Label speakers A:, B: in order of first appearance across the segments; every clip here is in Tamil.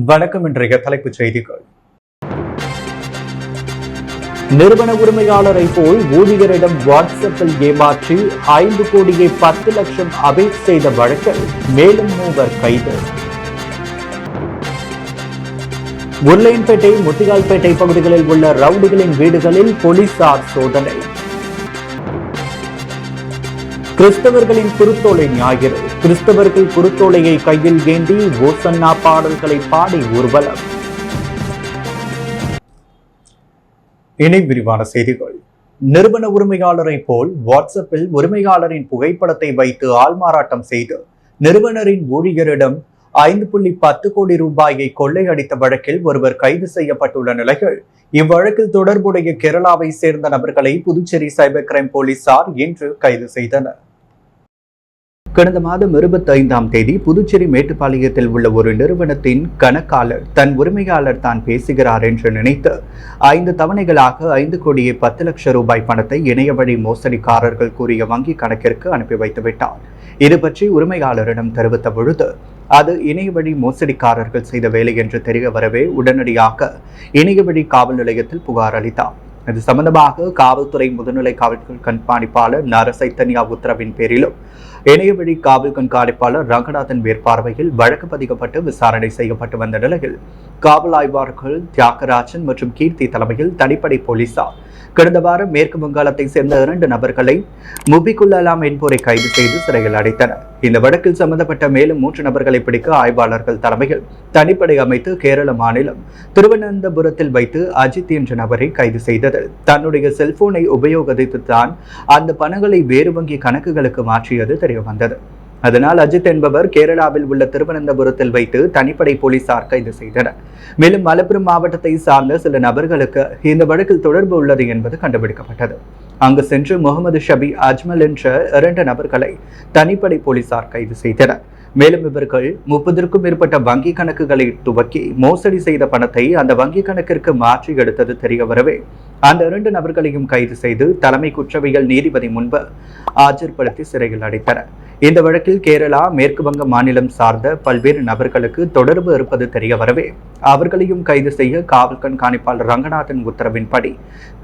A: வணக்கம். இன்றைய தலைப்புச் செய்திகள். நிறுவன உரிமையாளரை போல் ஊழியரிடம் வாட்ஸ்அப்பில் ஏமாற்றி 5 கோடியே 10 லட்சம் அபேட் செய்த வழக்கில் மேலும் 3 கைது. உருளையன்பேட்டை, முத்தியால்பேட்டை பகுதிகளில் உள்ள ரவுடிகளின் வீடுகளில் போலீசார் சோதனை. கிறிஸ்தவர்களின் குருத்தோலை ஞாயிறு. கிறிஸ்தவர்கள் குருத்தோலையை கையில் ஏந்தி ஓசன்னா பாடல்களை பாடி ஊர்வலம். இனி விரிவான செய்திகள். நிறுவன உரிமையாளரை போல் வாட்ஸ்அப்பில் உரிமையாளரின் புகைப்படத்தை வைத்து ஆள்மாறாட்டம் செய்து நிறுவனரின் ஊழியரிடம் 5.10 கோடி ரூபாயை கொள்ளையடித்த வழக்கில் ஒருவர் கைது செய்யப்பட்டுள்ள நிலையில் இவ்வழக்கில் தொடர்புடைய கேரளாவை சேர்ந்த நபர்களை புதுச்சேரி சைபர் கிரைம் போலீசார் இன்று கைது செய்தனர். கடந்த மாதம் 25ஆம் தேதி புதுச்சேரி மேட்டுப்பாளையத்தில் உள்ள ஒரு நிறுவனத்தின் கணக்காளர் தன் உரிமையாளர் தான் பேசுகிறார் என்று நினைத்து 5 தவணைகளாக 5 கோடியே 10 லட்சம் ரூபாய் பணத்தை இணைய வழி மோசடிக்காரர்கள் கூறிய வங்கி கணக்கிற்கு அனுப்பி வைத்துவிட்டார். இது பற்றி உரிமையாளரிடம் தெரிவித்த பொழுது அது இணைய வழி மோசடிக்காரர்கள் செய்த வேலை என்று தெரிய வரவே உடனடியாக இணைய வழி காவல் நிலையத்தில் புகார் அளித்தார். இது சம்பந்தமாக காவல்துறை முதுநிலை காவல் கண்காணிப்பாளர் நரசைத்தன்யா உத்தரவின் பேரிலும் இணைய வழி காவல் கண்காணிப்பாளர் ரங்கநாதன் மேற்பார்வையில் வழக்கு பதிக்கப்பட்டு விசாரணை செய்யப்பட்டு வந்த நிலையில் காவல் ஆய்வாளர்கள் தியாகராஜன் மற்றும் கீர்த்தி தலைமையில் தனிப்படை போலீசார் கடந்த வாரம் மேற்கு வங்காளத்தை சேர்ந்த 2 நபர்களை முபிகுல்லாம் என்போரை கைது செய்து சிறையில் அடைத்தனர். இந்த வழக்கில் சம்பந்தப்பட்ட மேலும் 3 நபர்களை பிடிக்க ஆய்வாளர்கள் தலைமையில் தனிப்படை அமைத்து கேரள மாநிலம் திருவனந்தபுரத்தில் வைத்து அஜித் என்ற நபரை கைது செய்தது. தன்னுடைய செல்போனை உபயோகித்துத்தான் அந்த பணங்களை வேறு வங்கி கணக்குகளுக்கு மாற்றியது தெரிய வந்தது. அதனால் அஜித் என்பவர் கேரளாவில் உள்ள திருவனந்தபுரத்தில் வைத்து தனிப்படை போலீசார் கைது செய்தனர். மேலும் மலப்புரம் மாவட்டத்தை சார்ந்த சில நபர்களுக்கு இந்த வழக்கில் தொடர்பு உள்ளது என்பது கண்டுபிடிக்கப்பட்டது. அங்கு சென்று முகமது ஷபி அஜ்மல் என்ற 2 நபர்களை தனிப்படை போலீசார் கைது செய்தனர். மேலும் இவர்கள் 30க்கும் மேற்பட்ட வங்கி கணக்குகளை துவக்கி மோசடி செய்த பணத்தை அந்த வங்கி கணக்கிற்கு மாற்றி எடுத்தது தெரிய வரவே அந்த 2 நபர்களையும் கைது செய்து தலைமை குற்றவியல் நீதிபதி முன்பு ஆஜர்படுத்தி சிறையில் அடைத்தனர். இந்த வழக்கில் கேரளா, மேற்கு வங்க மாநிலம் சார்ந்த பல்வேறு நபர்களுக்கு தொடர்பு இருப்பது தெரிய வரவே அவர்களையும் கைது செய்ய காவல் கண்காணிப்பாளர் ரங்கநாதன் உத்தரவின்படி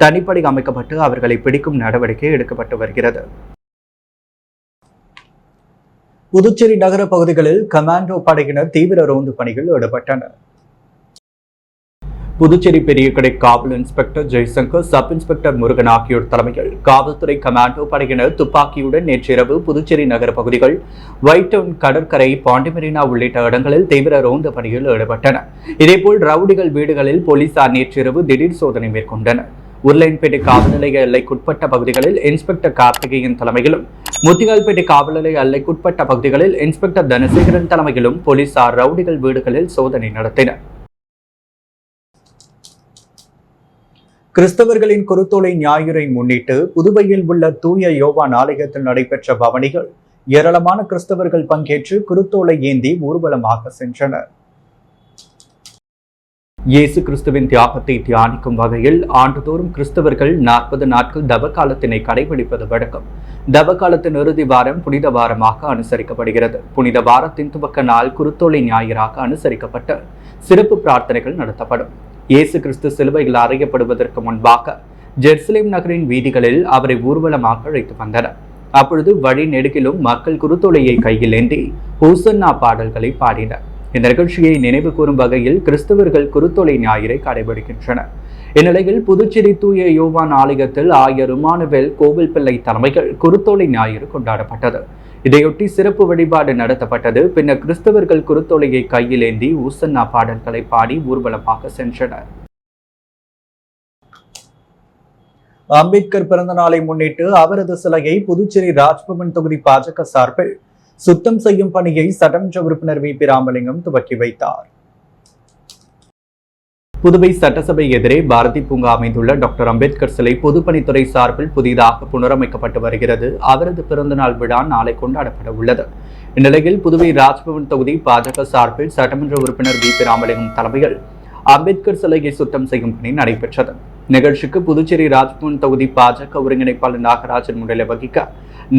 A: தனிப்படை அமைக்கப்பட்டு அவர்களை பிடிக்கும் நடவடிக்கை எடுக்கப்பட்டு வருகிறது. புதுச்சேரி நகர பகுதிகளில் கமாண்டோ படையினர் தீவிர ரோந்து பணியில் ஈடுபட்டனர். புதுச்சேரி பெரிய கடை காவல் inspector Jaishankar, sub inspector Murugan ஆகியோர் தலைமையில் காவல்துறை கமாண்டோ படையினர் துப்பாக்கியுடன் நேற்றிரவு புதுச்சேரி நகர பகுதிகள், ஒயிட் டவுன், கடற்கரை, பாண்டிமெரினா உள்ளிட்ட இடங்களில் தீவிர ரோந்து பணியில் ஈடுபட்டனர். இதேபோல் ரவுடிகள் வீடுகளில் போலீசார் நேற்றிரவு திடீர் சோதனை மேற்கொண்டனர். உருளையன்பேட்டை காவல் நிலைய எல்லைக்குட்பட்ட பகுதிகளில் இன்ஸ்பெக்டர் கார்த்திகேயன் தலைமையிலும், முத்தியால்பேட்டை காவல் நிலைய எல்லைக்குட்பட்ட பகுதிகளில் இன்ஸ்பெக்டர் தனசேகரன் தலைமையிலும் போலீசார் ரவுடிகள் வீடுகளில் சோதனை நடத்தினர். கிறிஸ்தவர்களின் குருத்தோலை ஞாயிறை முன்னிட்டு புதுவையில் உள்ள தூய யோவான் ஆலயத்தில் நடைபெற்ற பவனிகள் ஏராளமான கிறிஸ்தவர்கள் பங்கேற்று குருத்தோலை ஏந்தி ஊர்வலமாக சென்றனர். இயேசு கிறிஸ்துவின் தியாகத்தை தியானிக்கும் வகையில் ஆண்டுதோறும் கிறிஸ்தவர்கள் 40 நாட்கள் தவக்காலத்தினை கடைபிடிப்பது வழக்கம். தவக்காலத்தின் இறுதி வாரம் புனித வாரமாக அனுசரிக்கப்படுகிறது. புனித வாரத்தின் துவக்க நாள் குருத்தோலை ஞாயிறாக அனுசரிக்கப்பட்டு சிறப்பு பிரார்த்தனைகள் நடத்தப்படும். இயேசு கிறிஸ்து சிலுவையில் அறையப்படுவதற்கு முன்பாக ஜெருசலேம் நகரின் வீதிகளில் அவரை ஊர்வலமாக அழைத்து வந்தனர். அப்பொழுது வழி நெடுகிலும் மக்கள் குருத்தோலையை கையில் ஏந்தி ஹோசன்னா பாடல்களை பாடினர். இந்த நிகழ்ச்சியை நினைவு கூறும் வகையில் கிறிஸ்தவர்கள் குருத்தோலை ஞாயிறை கடைபிடிக்கின்றனர். இந்நிலையில் புதுச்சேரி தூய யோவான் ஆலயத்தில் ஆயர் இமானுவேல் கோவில் பிள்ளை தலைமையில் குருத்தோலை ஞாயிறு கொண்டாடப்பட்டது. இதையொட்டி சிறப்பு வழிபாடு நடத்தப்பட்டது. பின்னர் கிறிஸ்தவர்கள் குருத்தோலையை கையில் ஏந்தி ஊசன்னா பாடல்களை பாடி ஊர்வலமாக சென்றனர். அம்பேத்கர் பிறந்த நாளை முன்னிட்டு அவரது சிலையை புதுச்சேரி ராஜ்பவன் தொகுதி பாஜக சார்பில் சுத்தம் செய்யும் பணியை சட்டமன்ற உறுப்பினர் வி பி ராமலிங்கம் துவக்கி வைத்தார். புதுவை சட்டசபை எதிரே பாரதி பூங்கா அமைந்துள்ள டாக்டர் அம்பேத்கர் சிலை பொதுப்பணித்துறை சார்பில் புதிதாக புனரமைக்கப்பட்டு வருகிறது. அவரது பிறந்தநாள் விழா நாளை கொண்டாடப்பட உள்ளது. இந்நிலையில் புதுவை ராஜ்பவன் தொகுதி பாஜக சார்பில் சட்டமன்ற உறுப்பினர் வி பி ராமலிங்கம் தலைமையில் அம்பேத்கர் சிலையை சுத்தம் செய்யும் பணி நடைபெற்றது. நிகழ்ச்சிக்கு புதுச்சேரி ராஜ்பவன் தொகுதி பாஜக ஒருங்கிணைப்பாளர் நாகராஜன் முன்னிலை வகிக்க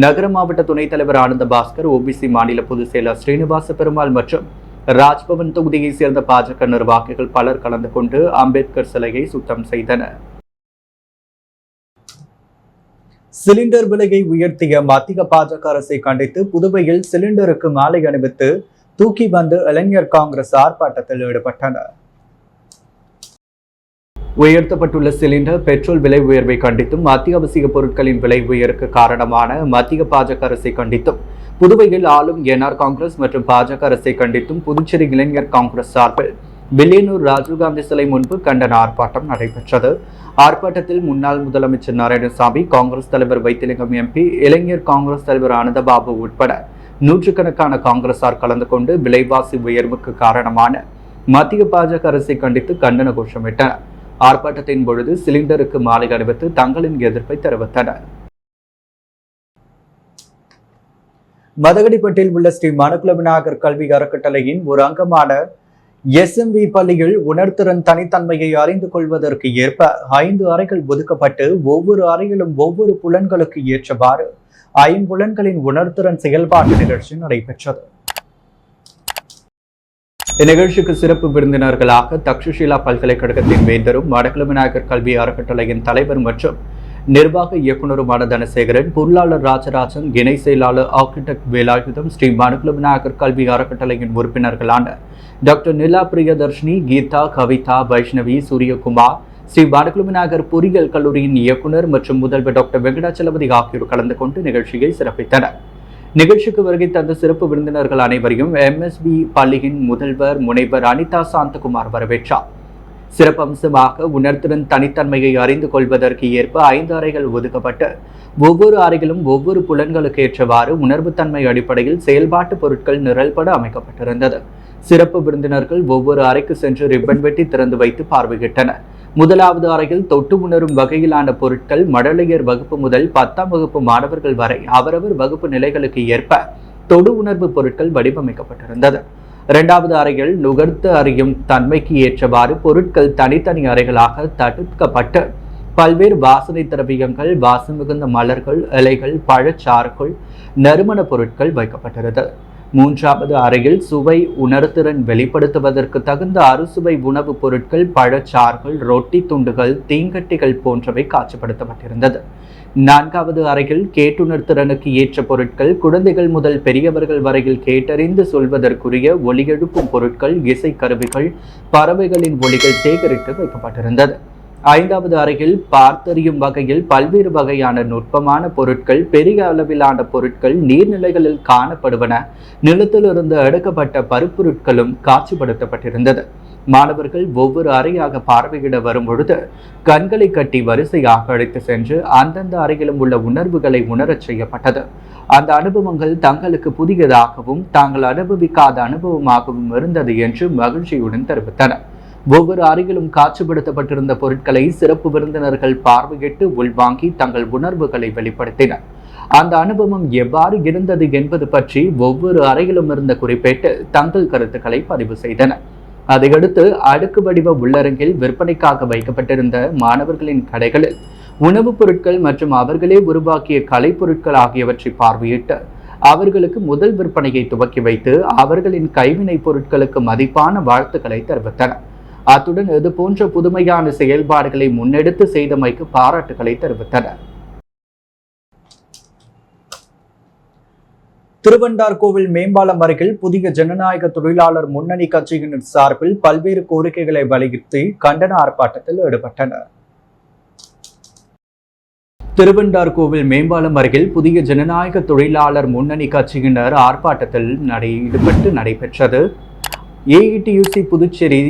A: நகர மாவட்ட துணைத் தலைவர் ஆனந்த பாஸ்கர், ஓபிசி மாநில பொதுச் செயலர் ஸ்ரீனிவாச பெருமாள் மற்றும் ராஜ்பவன் தொகுதியை சேர்ந்த பாஜக நிர்வாகிகள் பலர் கலந்து கொண்டு அம்பேத்கர் சிலையை சுத்தம் செய்தனர். சிலிண்டர் விலையை உயர்த்திய மத்திய பாஜக அரசை கண்டித்து புதுவையில் சிலிண்டருக்கு மாலை அணிவித்து தூக்கி வந்து இளைஞர் காங்கிரஸ் ஆர்ப்பாட்டத்தில் ஈடுபட்டனர். உயர்த்தப்பட்டுள்ள சிலிண்டர் பெட்ரோல் விலை உயர்வை கண்டித்தும் அத்தியாவசிய பொருட்களின் விலை உயருக்கு காரணமான மத்திய பாஜக அரசை கண்டித்தும் புதுவையில் ஆளும் என்ஆர் காங்கிரஸ் மற்றும் பாஜக அரசை கண்டித்தும் புதுச்சேரி இளைஞர் காங்கிரஸ் சார்பில் வில்லியனூர் ராஜீவ்காந்தி சிலை முன்பு கண்டன ஆர்ப்பாட்டம் நடைபெற்றது. ஆர்ப்பாட்டத்தில் முன்னாள் முதலமைச்சர் நாராயணசாமி, காங்கிரஸ் தலைவர் வைத்திலிங்கம் எம்பி, இளைஞர் காங்கிரஸ் தலைவர் ஆனந்தபாபு உட்பட நூற்றுக்கணக்கான காங்கிரசார் கலந்து கொண்டு விலைவாசி உயர்வுக்கு காரணமான மத்திய பாஜக அரசை கண்டித்து கண்டன கோஷமிட்டனர். ஆர்ப்பாட்டத்தின் பொழுது சிலிண்டருக்கு மாலை அணிவித்து தங்களின் எதிர்ப்பை தெரிவித்தனர். மதகடிப்பட்டில் உள்ள ஸ்ரீ மணக்குள விநாயகர் கல்வி அறக்கட்டளையின் ஒரு அங்கமான SMV பள்ளியில் உணர்திறன் தனித்தன்மையை அறிந்து கொள்வதற்கு ஏற்ப 5 அறைகள் ஒதுக்கப்பட்டு ஒவ்வொரு அறையிலும் ஒவ்வொரு புலன்களுக்கு ஏற்றவாறு 5 புலன்களின் உணர்திறன் செயல்பாட்டு நிகழ்ச்சி நடைபெற்றது. இந்நிகழ்ச்சிக்கு சிறப்பு விருந்தினர்களாக தக்ஷஷிலா பல்கலைக்கழகத்தின் வேந்தரும் மணக்குள விநாயகர் கல்வி அறக்கட்டளையின் தலைவர் மற்றும் நிர்வாக இயக்குநருமான தனசேகரன், பொருளாளர் ராஜராஜன், இணை செயலாளர் ஆர்கிடெக்ட் வேலாயுதம், ஸ்ரீ மணக்குள விநாயகர் கல்வி அறக்கட்டளையின் உறுப்பினர்களான டாக்டர் நிலா பிரியதர்ஷினி, கீதா, கவிதா, வைஷ்ணவி, சூரியகுமார், ஸ்ரீ மணக்குள விநாயகர் பொறியியல் கல்லூரியின் இயக்குநர் மற்றும் முதல்வர் டாக்டர் வெங்கடாச்சலபதி ஆகியோர் கலந்து கொண்டு நிகழ்ச்சியை சிறப்பித்தனர். நிகழ்ச்சிக்கு வருகை தந்த சிறப்பு விருந்தினர்கள் அனைவரையும் MSB பள்ளியின் முதல்வர் முனைவர் அனிதா சாந்தகுமார் வரவேற்றார். சிறப்பம்சமாக உணர்திறன் தனித்தன்மையை அறிந்து கொள்வதற்கு ஏற்ப 5 அறைகள் ஒதுக்கப்பட்டு ஒவ்வொரு அறையிலும் ஒவ்வொரு புலன்களுக்கு ஏற்றவாறு உணர்வுத்தன்மை அடிப்படையில் செயல்பாட்டு பொருட்கள் நிரல்பட அமைக்கப்பட்டிருந்தது. சிறப்பு விருந்தினர்கள் ஒவ்வொரு அறைக்கு சென்று ரிப்பன் வெட்டி திறந்து வைத்து பார்வையிட்டனர். முதலாவது அறையில் தொட்டு உணரும் வகையிலான பொருட்கள் மழலையர் வகுப்பு முதல் 10ஆம் வகுப்பு மாணவர்கள் வரை அவரவர் வகுப்பு நிலைகளுக்கு ஏற்ப தொடு உணர்வு பொருட்கள் வடிவமைக்கப்பட்டிருந்தது. 2வது அறையில் நுகர்த்து அறியும் தன்மைக்கு ஏற்றவாறு பொருட்கள் தனித்தனி அறைகளாக தடுக்கப்பட்டு பல்வேறு வாசனை திரவியங்கள், வாசம் மிகுந்த மலர்கள், இலைகள், பழச்சாறுகள், நறுமண பொருட்கள் வைக்கப்பட்டிருந்தது. 3வது அறையில் சுவை உணர்திறன் வெளிப்படுத்துவதற்கு தகுந்த அறுசுவை உணவுப் பொருட்கள், பழச்சாறுகள், ரொட்டி துண்டுகள், தீங்கட்டிகள் போன்றவை காட்சிப்படுத்தப்பட்டிருந்தது. 4வது அறையில் கேட்டுணர்திறனுக்கு ஏற்ற பொருட்கள், குழந்தைகள் முதல் பெரியவர்கள் வரையில் கேட்டறிந்து சொல்வதற்குரிய ஒலி எழுப்பும் பொருட்கள், இசை கருவிகள், பறவைகளின் ஒலிகள் சேகரித்து வைக்கப்பட்டிருந்தது. 5வது அறையில் பார்த்தறியும் வகையில் பல்வேறு வகையான நுட்பமான பொருட்கள், பெரிய அளவிலான பொருட்கள், நீர்நிலைகளில் காணப்படுவன, நிலத்திலிருந்து எடுக்கப்பட்ட பருப்பொருட்களும் காட்சிப்படுத்தப்பட்டிருந்தது. மாணவர்கள் ஒவ்வொரு அறையாக பார்வையிட வரும் பொழுது கண்களை கட்டி வரிசையாக அழைத்து சென்று அந்தந்த அறையிலும் உள்ள உணர்வுகளை உணரச் செய்யப்பட்டது. அந்த அனுபவங்கள் தங்களுக்கு புதியதாகவும் தாங்கள் அனுபவிக்காத அனுபவமாகவும் இருந்தது என்று மகிழ்ச்சியுடன் தெரிவித்தனர். ஒவ்வொரு அறையிலும் காட்சிப்படுத்தப்பட்டிருந்த பொருட்களை சிறப்பு விருந்தினர்கள் பார்வையிட்டு உள்வாங்கி தங்கள் உணர்வுகளை வெளிப்படுத்தினர். அந்த அனுபவம் எவ்வாறு இருந்தது என்பது பற்றி ஒவ்வொரு அறையிலும் இருந்த குறிப்பிட்டு தங்கள் கருத்துக்களை பதிவு செய்தனர். அதையடுத்து அடுக்கு வடிவ உள்ளரங்கில் விற்பனைக்காக வைக்கப்பட்டிருந்த மாணவர்களின் கடைகளில் உணவுப் பொருட்கள் மற்றும் அவர்களே உருவாக்கிய கலைப்பொருட்கள் ஆகியவற்றை பார்வையிட்டு அவர்களுக்கு முதல் விற்பனையை துவக்கி வைத்து அவர்களின் கைவினை பொருட்களுக்கு மதிப்பான வாழ்த்துக்களை தெரிவித்தனர். அத்துடன் இது போன்ற புதுமையான செயல்பாடுகளை முன்னெடுத்து செய்தமைக்கு பாராட்டுகளை தெரிவித்தனர். திருவண்டார்கோவில் மேம்பாலம் அருகில் புதிய ஜனநாயக தொழிலாளர் முன்னணி கட்சியினர் சார்பில் பல்வேறு கோரிக்கைகளை வலியுறுத்தி கண்டன ஆர்ப்பாட்டத்தில் ஈடுபட்டனர். திருவண்டார்கோவில் மேம்பாலம் அருகில் புதிய ஜனநாயக தொழிலாளர் முன்னணி கட்சியினர் ஆர்ப்பாட்டத்தில் ஈடுபட்டு நடைபெற்றது. AETUC புதுச்சேரி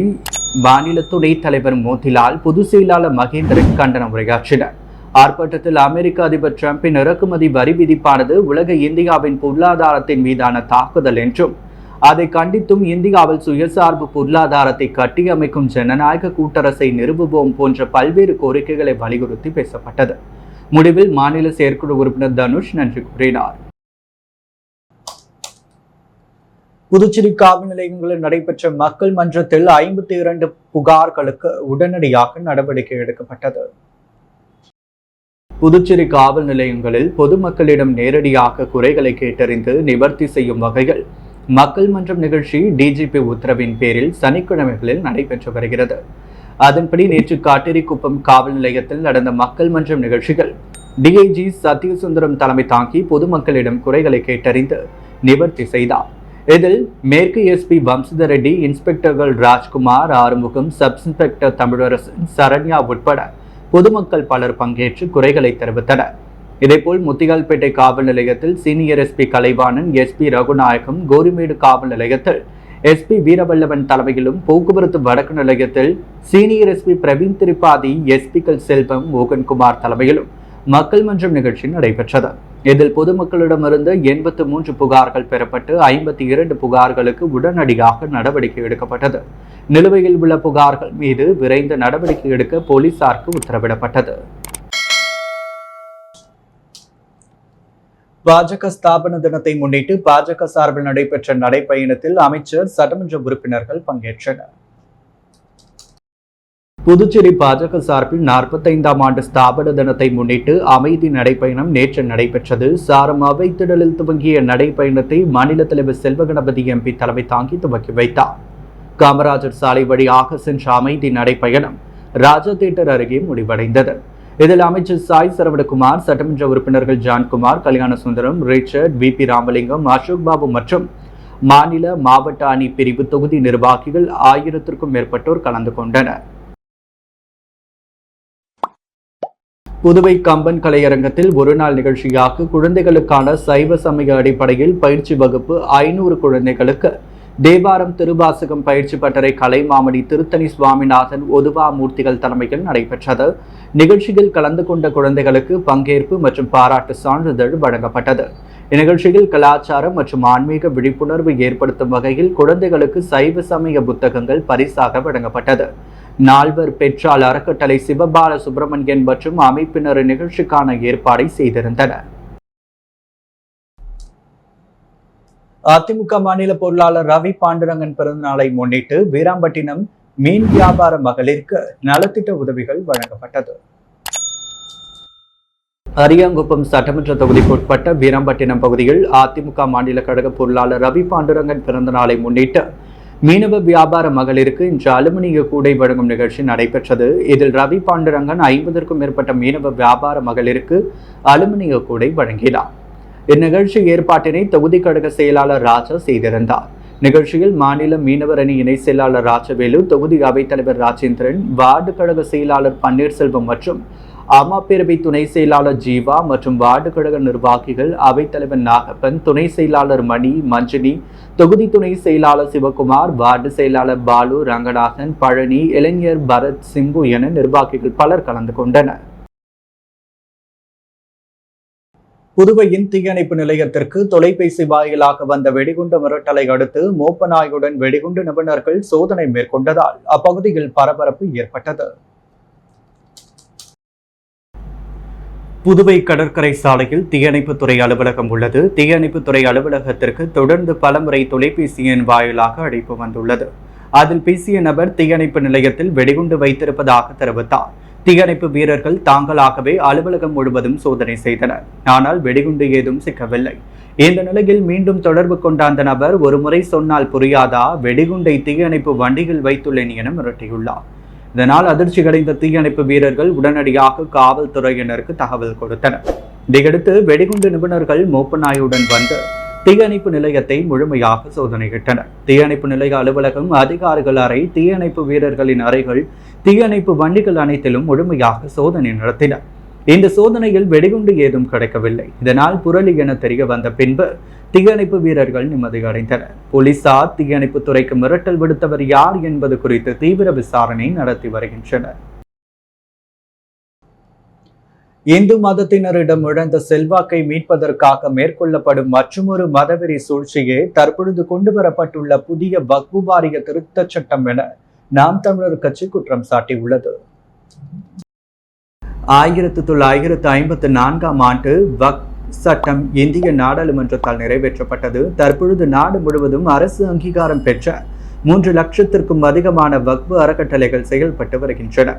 A: மாநில துணைத் தலைவர் மோதிலால், பொதுச் செயலாளர் மகேந்திரன் கண்டன உரையாற்றினர். ஆர்ப்பாட்டத்தில் அமெரிக்க அதிபர் டிரம்பின் இறக்குமதி வரி விதிப்பானது உலக இந்தியாவின் பொருளாதாரத்தின் மீதான தாக்குதல் என்றும் அதை கண்டித்தும் இந்தியாவில் சுயசார்பு பொருளாதாரத்தை கட்டியமைக்கும் ஜனநாயக கூட்டரசை நிறுவுவோம் போன்ற பல்வேறு கோரிக்கைகளை வலியுறுத்தி பேசப்பட்டது. முடிவில் மாநில செயற்குழு உறுப்பினர் தனுஷ் நன்றி கூறினார். புதுச்சேரி காவல் நிலையங்களில் நடைபெற்ற மக்கள் மன்றத்தில் 52 புகார்களுக்கு உடனடியாக நடவடிக்கை எடுக்கப்பட்டது. புதுச்சேரி காவல் நிலையங்களில் பொதுமக்களிடம் நேரடியாக குறைகளை கேட்டறிந்து நிவர்த்தி செய்யும் வகையில் மக்கள் மன்றம் நிகழ்ச்சி டிஜிபி உத்தரவின் பேரில் சனிக்கிழமைகளில் நடைபெற்று வருகிறது. அதன்படி நேற்று காட்டேரிக்குப்பம் காவல் நிலையத்தில் நடந்த மக்கள் மன்றம் நிகழ்ச்சிகள் டிஐஜி சத்யசுந்தரம் தலைமை தாங்கி பொதுமக்களிடம் குறைகளை கேட்டறிந்து நிவர்த்தி செய்தார். இதில் மேற்கு எஸ்பி வம்சிதர் ரெட்டி, இன்ஸ்பெக்டர்கள் ராஜ்குமார், ஆறுமுகம், சப் இன்ஸ்பெக்டர் தமிழரசன், சரண்யா உட்பட பொதுமக்கள் பலர் பங்கேற்று குறைகளை தெரிவித்தனர். இதேபோல் முத்தியால்பேட்டை காவல் நிலையத்தில் senior SP Kalaivanan, SP Ragunayagam, Gorimedu காவல் நிலையத்தில் எஸ்பி வீரவல்லவன் தலைமையிலும், போக்குவரத்து வடக்கு நிலையத்தில் சீனியர் எஸ்பி பிரவீன் திரிபாதி, எஸ்பிக்கள் செல்வம், மோகன்குமார் தலைமையிலும் மக்கள் மன்றம் நிகழ்ச்சி நடைபெற்றது. இதில் பொதுமக்களிடமிருந்து 83 புகார்கள் பெறப்பட்டு 52 புகார்களுக்கு உடனடியாக நடவடிக்கை எடுக்கப்பட்டது. நிலுவையில் உள்ள புகார்கள் மீது விரைந்து நடவடிக்கை எடுக்க போலீசாருக்கு உத்தரவிடப்பட்டது. பாஜக ஸ்தாபன தினத்தை முன்னிட்டு பாஜக சார்பில் நடைபெற்ற நடைப்பயணத்தில் அமைச்சர், சட்டமன்ற உறுப்பினர்கள் பங்கேற்றனர். புதுச்சேரி பாஜக சார்பில் 45ஆம் ஆண்டு ஸ்தாபன தினத்தை முன்னிட்டு அமைதி நடைப்பயணம் நேற்று நடைபெற்றது. சாரம் அவைத்திடலில் துவங்கிய நடைப்பயணத்தை மாநில தலைவர் செல்வகணபதி எம்பி தலைமை தாங்கி துவக்கி வைத்தார். காமராஜர் சாலை வழியாக சென்ற அமைதி நடைப்பயணம் ராஜா தியேட்டர் அருகே முடிவடைந்தது. இதில் அமைச்சர் சாய் சரவணகுமார், சட்டமன்ற உறுப்பினர்கள் ஜான்குமார், கல்யாணசுந்தரம், ரிச்சர்ட், VP ராமலிங்கம், அசோக் பாபு மற்றும் மாநில, மாவட்ட அணி பிரிவு தொகுதி நிர்வாகிகள் 1000க்கும் மேற்பட்டோர் கலந்து கொண்டனர். புதுவை கம்பன் கலையரங்கத்தில் ஒருநாள் நிகழ்ச்சியாக குழந்தைகளுக்கான சைவ சமய அடிப்படையில் பயிற்சி வகுப்பு 500 குழந்தைகளுக்கு தேவாரம், திருவாசகம் பயிற்சி பட்டறை கலைமாமணி திருத்தணி சுவாமிநாதன், ஒதுவா மூர்த்திகள் தலைமையில் நடைபெற்றது. நிகழ்ச்சியில் கலந்து கொண்ட குழந்தைகளுக்கு பங்கேற்பு மற்றும் பாராட்டு சான்றிதழ் வழங்கப்பட்டது. இந்நிகழ்ச்சியில் கலாச்சாரம் மற்றும் ஆன்மீக விழிப்புணர்வு ஏற்படுத்தும் வகையில் குழந்தைகளுக்கு சைவ சமய புத்தகங்கள் பரிசாக வழங்கப்பட்டது. நால்வர் பெற்றால் அறக்கட்டளை, சிவபால சுப்பிரமணியன் மற்றும் அமைப்பினர் நிகழ்ச்சிக்கான ஏற்பாடை செய்திருந்தனர். அதிமுக மாநில பொருளாளர் ரவி பாண்டுரங்கன் பிறந்தநாளை முன்னிட்டு வீராம்பட்டினம் மீன் வியாபார மகளிருக்கு நலத்திட்ட உதவிகள் வழங்கப்பட்டது. அரியாங்குப்பம் சட்டமன்ற தொகுதிக்குட்பட்ட வீராம்பட்டினம் பகுதியில் அதிமுக மாநில கழக பொருளாளர் ரவி பாண்டுரங்கன் பிறந்தநாளை முன்னிட்டு மீனவ வியாபார மகளிருக்கு இன்று அலுமினிய கூடை வழங்கும் நிகழ்ச்சி நடைபெற்றது. இதில் ரவி பாண்டுரங்கன் 50க்கும் மேற்பட்ட மீனவ வியாபார மகளிருக்கு அலுமினிய கூடை வழங்கினார். இந்நிகழ்ச்சி ஏற்பாட்டினை தொகுதி கழக செயலாளர் ராஜா செய்திருந்தார். நிகழ்ச்சியில் மாநில மீனவர் அணி இணை செயலாளர் ராஜவேலு, தொகுதி அவைத்தலைவர் ராஜேந்திரன், வார்டு கழக செயலாளர் பன்னீர்செல்வம் மற்றும் அம்மாப்பேரவை துணை செயலாளர் ஜீவா மற்றும் வார்டு கழக நிர்வாகிகள், அவைத்தலைவர் நாகப்பன், துணை செயலாளர் மணி, மஞ்சினி, தொகுதி துணை செயலாளர் சிவகுமார், வார்டு செயலாளர் பாலு, ரங்கநாதன், பழனி, இளைஞர் பரத், சிம்பு என நிர்வாகிகள் பலர் கலந்து கொண்டனர். புதுவையின் தீயணைப்பு நிலையத்திற்கு தொலைபேசி வாயிலாக வந்த வெடிகுண்டு மிரட்டலை அடுத்து மோப்பநாயுடன் வெடிகுண்டு நிபுணர்கள் சோதனை மேற்கொண்டதால் அப்பகுதியில் பரபரப்பு ஏற்பட்டது. புதுவை கடற்கரை சாலையில் தீயணைப்புத்துறை அலுவலகம் உள்ளது. தீயணைப்புத்துறை அலுவலகத்திற்கு தொடர்ந்து பலமுறை தொலைபேசி எண் வாயிலாக அழைப்பு வந்துள்ளது. அதில் பேசிய நபர் தீயணைப்பு நிலையத்தில் வெடிகுண்டு வைத்திருப்பதாக தெரிவித்தார். தீயணைப்பு வீரர்கள் தாங்களாகவே அலுவலகம் முழுவதும் சோதனை செய்தனர். ஆனால் வெடிகுண்டு ஏதும் சிக்கவில்லை. இந்த நிலையில் மீண்டும் தொடர்பு கொண்ட அந்த நபர், ஒருமுறை சொன்னால் புரியாதா, வெடிகுண்டை தீயணைப்பு வண்டியில் வைத்துள்ளேன் என மிரட்டியுள்ளார். இதனால் அதிர்ச்சியடைந்த தீயணைப்பு வீரர்கள் உடனடியாக காவல்துறையினருக்கு தகவல் கொடுத்தனர். இதையடுத்து வெடிகுண்டு நிபுணர்கள் மோப்பநாயுடன் வந்து தீயணைப்பு நிலையத்தை முழுமையாக சோதனையிட்டனர். தீயணைப்பு நிலைய அலுவலகம், அதிகாரிகள் அறை, தீயணைப்பு வீரர்களின் அறைகள், தீயணைப்பு வண்டிகள் அனைத்திலும் முழுமையாக சோதனை நடத்தினர். இந்த சோதனையில் வெடிகுண்டு ஏதும் கிடைக்கவில்லை. இதனால் புரளி என தெரிய வந்த பின்பு தீயணைப்பு வீரர்கள் நிம்மதி அடைந்தனர். போலீசார் தீயணைப்பு துறைக்கு மிரட்டல் விடுத்தவர் யார் என்பது குறித்து தீவிர விசாரணை நடத்தி வருகின்றனர். இந்து மதத்தினரிடம் இழந்த செல்வாக்கை மீட்பதற்காக மேற்கொள்ளப்படும் மற்றொரு மதவெறி சூழ்ச்சியே தற்பொழுது கொண்டுவரப்பட்டுள்ள புதிய வக்ஃபு வாரிய திருத்தச் சட்டம் என நாம் தமிழர் கட்சி குற்றம் சாட்டியுள்ளது. 1954ஆம் ஆண்டு வக்ஃப் சட்டம் இந்திய நாடாளுமன்றத்தால் நிறைவேற்றப்பட்டது. தற்பொழுது நாடு முழுவதும் அரசு அங்கீகாரம் பெற்ற 3 லட்சத்திற்கும் அதிகமான வக்ஃபு அறக்கட்டளைகள் செயல்பட்டு வருகின்றன.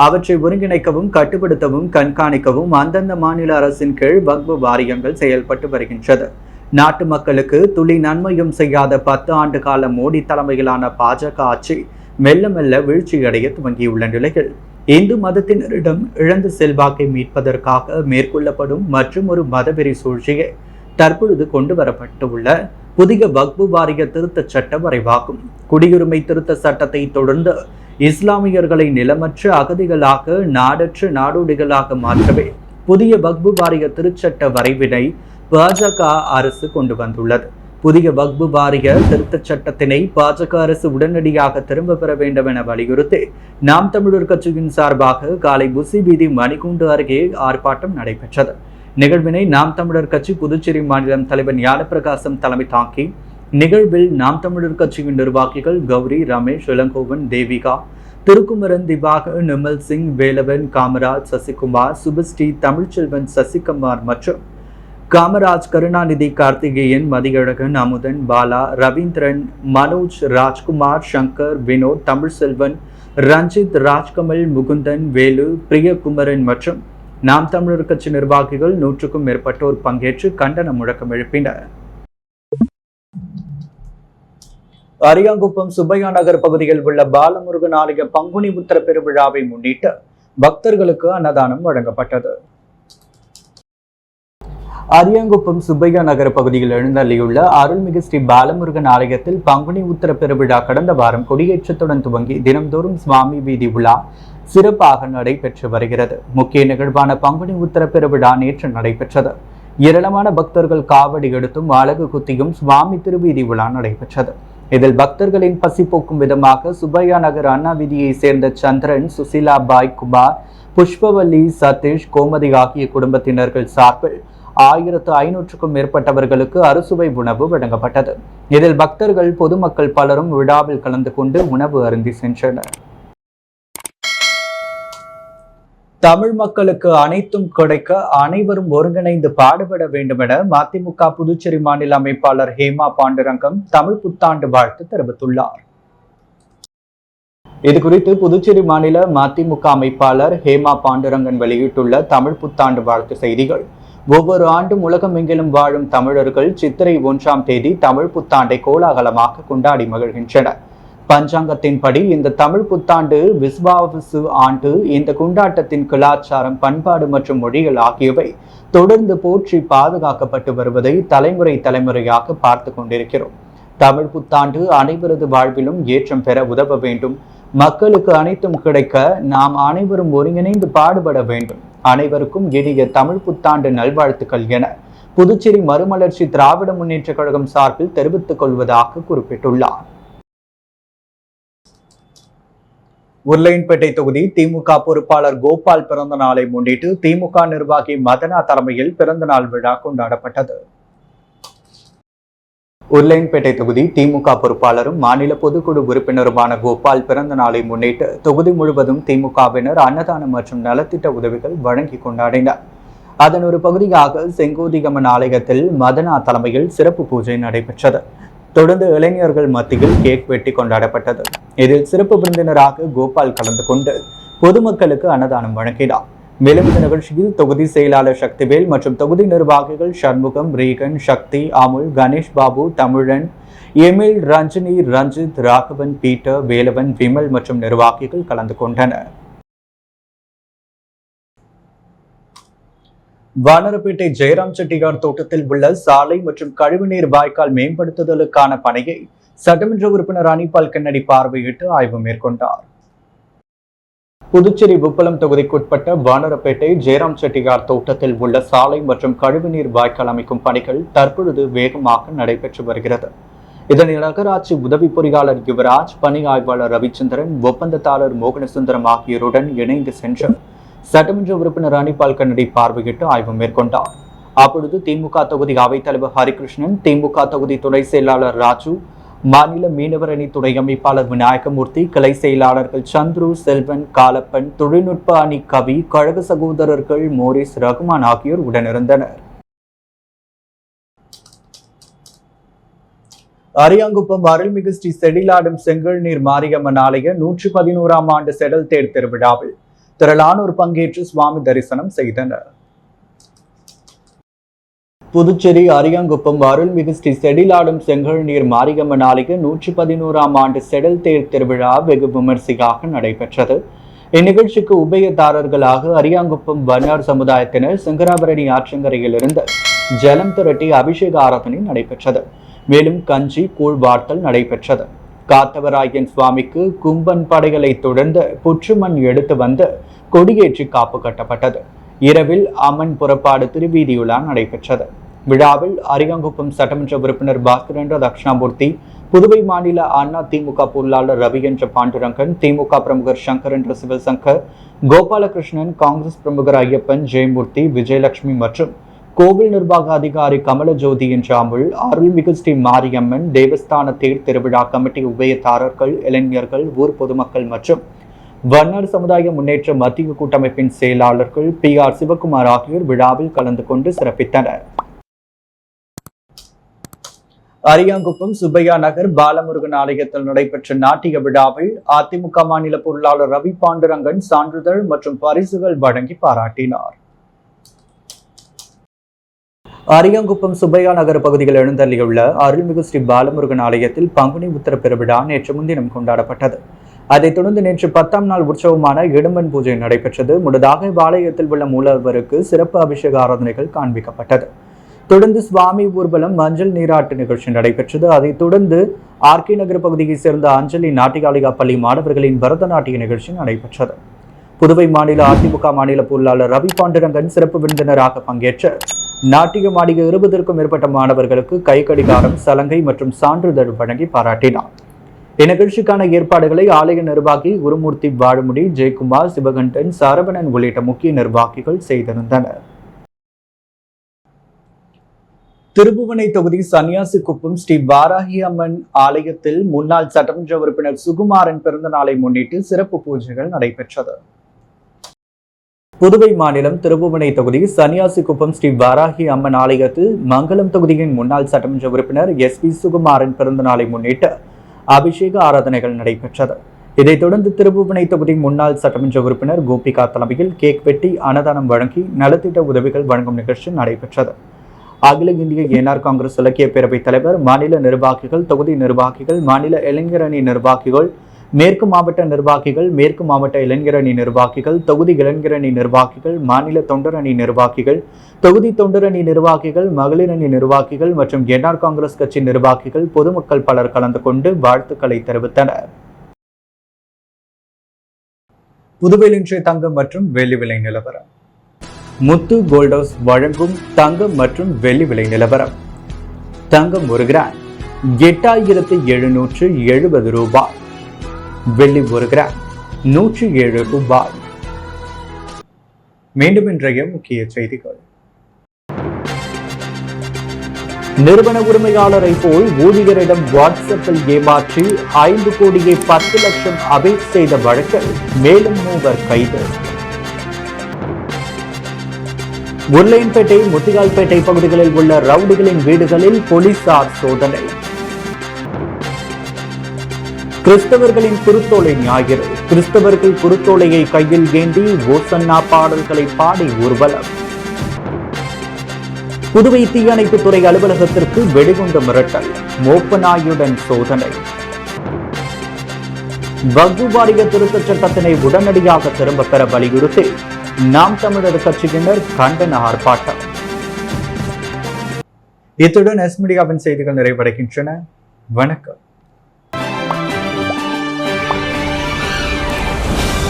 A: அவற்றை ஒருங்கிணைக்கவும், கட்டுப்படுத்தவும், கண்காணிக்கவும் அந்தந்த மாநில அரசின் கீழ் வக்ஃபு வாரியங்கள் செயல்பட்டு வருகின்றது. நாட்டு மக்களுக்கு துளி நன்மையும் செய்யாத 10 ஆண்டு கால மோடி தலைமையிலான பாஜக ஆட்சி மெல்ல மெல்ல வீழ்ச்சியடைய துவங்கியுள்ள நிலையில் இந்து மதத்தினரிடம் இழந்த செல்வாக்கை மீட்பதற்காக மேற்கொள்ளப்படும் மற்றும் ஒரு மதவெறி சூழ்ச்சியை தற்பொழுது கொண்டு வரப்பட்டுள்ள புதிய வக்பு வாரிய திருத்த சட்ட வரைவாகும். குடியுரிமை திருத்த சட்டத்தை தொடர்ந்து இஸ்லாமியர்களை நிலமற்ற அகதிகளாக நாடற்ற நாடோடிகளாக மாற்றவே புதிய வக்பு வாரிய திருச்சட்ட வரைவினை பாஜக அரசு கொண்டு வந்துள்ளது. புதிய வக்பு வாரிய திருத்த சட்டத்தினை பாஜக அரசு உடனடியாக திரும்ப பெற வேண்டும் என வலியுறுத்தி நாம் தமிழர் கட்சியின் சார்பாக காலை புசி வீதி மணிக்கூண்டு அருகே ஆர்ப்பாட்டம் நடைபெற்றது. நிகழ்வினை நாம் தமிழர் கட்சி புதுச்சேரி மாநிலம் தலைவர் ஞானப்பிரகாசம் தலைமை தாங்கி நிகழ்வில் நாம் தமிழர் கட்சியின் நிர்வாகிகள் கௌரி, ரமேஷ், இளங்கோவன், தேவிகா, திருக்குமரன், திவாகர், நிமல் சிங், வேலவன், காமராஜ், சசிகுமார், சுபஸ்ரீ, தமிழ்ச்செல்வன், சசிகுமார் மற்றும் காமராஜ், கருணாநிதி, கார்த்திகேயன், மதியழகன், அமுதன், பாலா, ரவீந்திரன், மனோஜ், ராஜ்குமார், சங்கர், வினோத், தமிழ்செல்வன், ரஞ்சித், ராஜ்கமல், முகுந்தன், வேலு, பிரியகுமரன் மற்றும் நாம் தமிழர் கட்சி நிர்வாகிகள் 100க்கும் மேற்பட்டோர் பங்கேற்று கண்டன முழக்கம் எழுப்பினர். அரியாங்குப்பம் சுப்பையா நகர் பகுதியில் உள்ள பாலமுருகன் ஆலய பங்குனி உத்திர பெருவிழாவை முன்னிட்டு பக்தர்களுக்கு அன்னதானம் வழங்கப்பட்டது. அரியாங்குப்பம் சுப்பையா நகர் பகுதியில் எழுந்தள்ளியுள்ள அருள்மிகு ஸ்ரீ பாலமுருகன் ஆலயத்தில் பங்குனி உத்திர பெருவிழா கடந்த வாரம் கொடியேற்றத்துடன் துவங்கி தினம்தோறும் சுவாமி வீதி உலா சிறப்பாக நடைபெற்று வருகிறது. முக்கிய நிகழ்வான பங்குனி உத்திர பெருவிழா நேற்று நடைபெற்றது. ஏராளமான பக்தர்கள் காவடி எடுத்தும் அழகு குத்தியும் சுவாமி திருவீதி உலா நடைபெற்றது. இதில் பக்தர்களின் பசி போக்கும் விதமாக சுப்பையா நகர் அண்ணா வீதியை சேர்ந்த சந்திரன், சுசிலா பாய், குமார், புஷ்பவல்லி, சதீஷ், கோமதி ஆகிய குடும்பத்தினர்கள் சார்பில் 1500க்கும் மேற்பட்டவர்களுக்கு அறுசுவை உணவு வழங்கப்பட்டது. இதில் பக்தர்கள், பொதுமக்கள் பலரும் விழாவில் கலந்து கொண்டு உணவு அருந்தி சென்றனர். தமிழ் மக்களுக்கு அனைத்தும் கிடைக்க அனைவரும் ஒருங்கிணைந்து பாடுபட வேண்டும் என மதிமுக புதுச்சேரி மாநில அமைப்பாளர் ஹேமா பாண்டுரங்கம் தமிழ் புத்தாண்டு வாழ்த்து தெரிவித்துள்ளார். இதுகுறித்து புதுச்சேரி மாநில மதிமுக அமைப்பாளர் ஹேமா பாண்டுரங்கன் வெளியிட்டுள்ள தமிழ் புத்தாண்டு வாழ்த்து செய்திகள். ஒவ்வொரு ஆண்டும் உலகமெங்கிலும் வாழும் தமிழர்கள் சித்திரை 1ஆம் தேதி தமிழ் புத்தாண்டை கோலாகலமாக கொண்டாடி மகிழ்கின்றனர். பஞ்சாங்கத்தின்படி இந்த தமிழ் புத்தாண்டு விஸ்வாவசு ஆண்டு. இந்த கொண்டாட்டத்தின் கலாச்சாரம், பண்பாடு மற்றும் மொழிகள் ஆகியவை தொடர்ந்து போற்றி பாதுகாக்கப்பட்டு வருவதை தலைமுறையாக பார்த்து கொண்டிருக்கிறோம். தமிழ் புத்தாண்டு அனைவரது வாழ்விலும் ஏற்றம் பெற உதவ வேண்டும். மக்களுக்கு அனைத்தும் கிடைக்க நாம் அனைவரும் ஒருங்கிணைந்து பாடுபட வேண்டும். அனைவருக்கும் இனிய தமிழ் புத்தாண்டு நல்வாழ்த்துக்கள் என புதுச்சேரி மறுமலர்ச்சி திராவிட முன்னேற்ற கழகம் சார்பில் தெரிவித்துக் கொள்வதாக குறிப்பிட்டுள்ளார். உருளையன்பேட்டை தொகுதி திமுக பொறுப்பாளர் கோபால் பிறந்த நாளை முன்னிட்டு திமுக நிர்வாகி மதனா தலைமையில் பிறந்த நாள் விழா கொண்டாடப்பட்டது. உருளையன்பேட்டை தொகுதி திமுக பொறுப்பாளரும் மாநில பொதுக்குழு உறுப்பினருமான கோபால் பிறந்த நாளை முன்னிட்டு தொகுதி முழுவதும் திமுகவினர் அன்னதானம் மற்றும் நலத்திட்ட உதவிகள் வழங்கி கொண்டாடினர். அதன் ஒரு பகுதியாக செங்கோதிகம்மன் ஆலயத்தில் மதனா தலைமையில் சிறப்பு பூஜை நடைபெற்றது. தொடர்ந்து இளைஞர்கள் மத்தியில் கேக் வெட்டி கொண்டாடப்பட்டது. இதில் சிறப்பு விருந்தினராக கோபால் கலந்து கொண்டு பொதுமக்களுக்கு அன்னதானம் வழங்கினார். மேலும் இந்த நிகழ்ச்சியில் தொகுதி செயலாளர் சக்திவேல் மற்றும் தொகுதி நிர்வாகிகள் சண்முகம், ரீகன், சக்தி, அமுல், கணேஷ் பாபு, தமிழன், எமில், ரஞ்சினி, ரஞ்சித், ராகவன், பீட்டர், வேலவன், விமல் மற்றும் நிர்வாகிகள் கலந்து கொண்டனர். வானரப்பேட்டை ஜெயராம் செட்டியார் தோட்டத்தில் உள்ள சாலை மற்றும் கழிவுநீர் வாய்க்கால் மேம்படுத்துதலுக்கான பணியை சட்டமன்ற உறுப்பினர் அனிபால் கென்னடி பார்வையிட்டு ஆய்வு மேற்கொண்டார். புதுச்சேரி உப்பளம் தொகுதிக்குட்பட்ட வானரப்பேட்டை ஜெயராம் செட்டியார் தோட்டத்தில் உள்ள சாலை மற்றும் கழிவுநீர் வாய்க்கால் அமைக்கும் பணிகள் தற்பொழுது வேகமாக நடைபெற்று வருகிறது. இதனை நகராட்சி உதவி பொறியாளர் யுவராஜ், பணி ஆய்வாளர் ரவிச்சந்திரன், ஒப்பந்ததாரர் மோகனசுந்தரம் ஆகியோருடன் இணைந்து சென்று சட்டமன்ற உறுப்பினர் அனிபால் கென்னடி பார்வையிட்டு ஆய்வு மேற்கொண்டார். அப்பொழுது திமுக தொகுதி அவைத்தலைவர் ஹரிகிருஷ்ணன், திமுக தொகுதி துணை செயலாளர் ராஜு, மாநில மீனவர் அணி துணை அமைப்பாளர் விநாயகமூர்த்தி, கிளை செயலாளர்கள் சந்துரு, செல்வன், காலப்பன், தொழில்நுட்ப அணி கவி, கழக சகோதரர்கள் மோரிஸ், ரகுமான் ஆகியோர் உடனிருந்தனர். அரியாங்குப்பம் அருள்மிகு ஸ்ரீ செடிலாடும் செங்கல் நீர் மாரியம்மன் ஆலய 111ஆம் ஆண்டு செடல் தேர் திருவிழாவில் திரளானோர் பங்கேற்று சுவாமி தரிசனம் செய்தனர். புதுச்சேரி அரியாங்குப்பம் அருள்மிகு ஸ்ரீ செடிலாடும் செங்கழுநீர் மாரியம்மன் ஆலய 111ஆம் ஆண்டு செடல் தேர் திருவிழா வெகு விமரிசையாக நடைபெற்றது. இந்நிகழ்ச்சிக்கு உபயதாரர்களாக அரியாங்குப்பம் வண்ணார் சமுதாயத்தினர் சங்கராபரணி ஆற்றங்கரையிலிருந்து ஜலம் திரட்டி அபிஷேக ஆராதனை நடைபெற்றது. மேலும் கஞ்சி கூழ் வார்த்தல் நடைபெற்றது. காத்தவராயன் சுவாமிக்கு கும்பன் படைகளை தொடர்ந்து புற்றுமண் எடுத்து வந்து கொடியேற்றி காப்பு கட்டப்பட்டது. இரவில் அம்மன் புறப்பாடு திருவீதியுலா நடைபெற்றது. விழாவில் அரியாங்குப்பம் சட்டமன்ற உறுப்பினர் பாஸ்கரன் தட்சிணாமூர்த்தி, புதுவை மாநில அண்ணா திமுக பொருளாளர் ரவி என்ற பாண்டுரங்கன், திமுக பிரமுகர் சங்கர் என்ற சிவசங்கர், கோபாலகிருஷ்ணன், காங்கிரஸ் பிரமுகர் ஐயப்பன், ஜெயமூர்த்தி, விஜயலட்சுமி மற்றும் கோவில் நிர்வாக அதிகாரி கமலஜோதி என்ற அமுல், அருள்மிகு ஸ்ரீ மாரியம்மன் தேவஸ்தான தேர் திருவிழா கமிட்டி உபயதாரர்கள், இளைஞர்கள், ஊர் பொதுமக்கள் மற்றும் வண்ணார் சமுதாய முன்னேற்ற மத்திய கூட்டமைப்பின் செயலாளர்கள் PR சிவகுமார் ஆகியோர் விழாவில் கலந்து கொண்டு சிறப்பித்தனர். அரியாங்குப்பம் சுப்பையா நகர் பாலமுருகன் ஆலயத்தில் நடைபெற்ற நாட்டிய விழாவில் அதிமுக மாநில பொருளாளர் ரவி பாண்டுரங்கன் சான்றிதழ் மற்றும் பரிசுகள் வழங்கி பாராட்டினார். அரியாங்குப்பம் சுப்பையா நகர் பகுதியில் எழுந்தள்ளியுள்ள அருள்மிகு ஸ்ரீ பாலமுருகன் ஆலயத்தில் பங்குனி உத்தர பெருவிழா நேற்று முன்தினம் கொண்டாடப்பட்டது. அதைத் தொடர்ந்து நேற்று 10ஆம் நாள் உற்சவமான இடும்பன் பூஜை நடைபெற்றது. முன்னதாக ஆலயத்தில் உள்ள மூலவருக்கு சிறப்பு அபிஷேக ஆராதனைகள் காண்பிக்கப்பட்டது. தொடர்ந்து சுவாமி ஊர்வலம் மஞ்சள் நீராட்டு நிகழ்ச்சி நடைபெற்றது. அதைத் தொடர்ந்து RK நகர் பகுதியைச் சேர்ந்த அஞ்சலி நாட்டியாலிகா பள்ளி மாணவர்களின் பரதநாட்டிய நிகழ்ச்சி நடைபெற்றது. புதுவை மாநில அதிமுக மாநில பொருளாளர் ரவி பாண்டுரங்கன் சிறப்பு விருந்தினராக பங்கேற்று நாட்டியம் ஆடிய 20க்கும் மேற்பட்ட மாணவர்களுக்கு கைக்கடிகாரம், சலங்கை மற்றும் சான்றிதழ் வழங்கி பாராட்டினார். இந்நிகழ்ச்சிக்கான ஏற்பாடுகளை ஆலய நிர்வாகி குருமூர்த்தி வாழுமுடி, ஜெயக்குமார், சிவகண்டன், சரவணன் உள்ளிட்ட முக்கிய நிர்வாகிகள் செய்திருந்தனர். திருபுவனை தொகுதி சன்னியாசிக்குப்பம் ஸ்ரீ வாராகி அம்மன் ஆலயத்தில் முன்னாள் சட்டமன்ற உறுப்பினர் சுகுமாரன் பிறந்த நாளை முன்னிட்டு சிறப்பு பூஜைகள் நடைபெற்றது. புதுவை மாநிலம் திருபுவனை தொகுதி சன்னியாசிக்குப்பம் ஸ்ரீ வாராகி அம்மன் ஆலயத்தில் மங்களம் தொகுதியின் முன்னாள் சட்டமன்ற உறுப்பினர் SP சுகுமாரன் பிறந்த நாளை முன்னிட்டு அபிஷேக ஆராதனைகள் நடைபெற்றது. இதைத் தொடர்ந்து திருபுவனை தொகுதி முன்னாள் சட்டமன்ற உறுப்பினர் கோபிகா தலைமையில் கேக் வெட்டி அன்னதானம் வழங்கி நலத்திட்ட உதவிகள் வழங்கும் நிகழ்ச்சி நடைபெற்றது. அகில இந்திய NR காங்கிரஸ் இலக்கிய பேரவைத் தலைவர், மாநில நிர்வாகிகள், தொகுதி நிர்வாகிகள், மாநில இளைஞரணி நிர்வாகிகள், மேற்கு மாவட்ட நிர்வாகிகள், மேற்கு மாவட்ட இளைஞரணி நிர்வாகிகள், தொகுதி இளைஞரணி நிர்வாகிகள், மாநில தொண்டரணி நிர்வாகிகள், தொகுதி தொண்டரணி நிர்வாகிகள், மகளிரணி நிர்வாகிகள் மற்றும் NR காங்கிரஸ் கட்சி நிர்வாகிகள், பொதுமக்கள் பலர் கலந்து கொண்டு வாழ்த்துக்களை தெரிவித்தனர். புதுவையில் இன்றைய தங்கம் மற்றும் வெள்ளி விலை நிலவரம். முத்து கோல்ட் ஹவுஸ் வழங்கும் தங்கம் மற்றும் வெள்ளி விலை நிலவரம். தங்கம் 1 கிராம் 8770 ரூபாய், வெள்ளி 1 கிராம் 107 ரூபாய். மீண்டும் இன்றைய முக்கிய செய்திகள். நிறுவன உரிமையாளரை போல் ஊழியரிடம் வாட்ஸ்அப்பில் ஏமாற்றி 5 கோடியே 10 லட்சம் அபேட் செய்த வழக்கில் மேலும் 3 கைது. உருளையன்பேட்டை, முத்தியால்பேட்டை பகுதிகளில் உள்ள ரவுடிகளின் வீடுகளில் போலீசார் சோதனை. கிறிஸ்தவர்களின் குருத்தோலை ஞாயிறு. கிறிஸ்தவர்கள் குருத்தோலையை கையில் ஏந்தி ஓசன்னா பாடல்களை பாடி ஊர்வலம். புதுவை தீயணைப்புத்துறை அலுவலகத்திற்கு வெடிகுண்டு மிரட்டல், மோப்பநாயுடன் சோதனை. வக்ஃபு வாரிய திருத்தச் சட்டத்தினை உடனடியாக திரும்ப பெற வலியுறுத்தி நாம் தமிழர் கட்சியினர் கண்டன ஆர்ப்பாட்டம். இத்துடன் எஸ் மீடியாவின் செய்திகள் நிறைவடைகின்றன. வணக்கம்.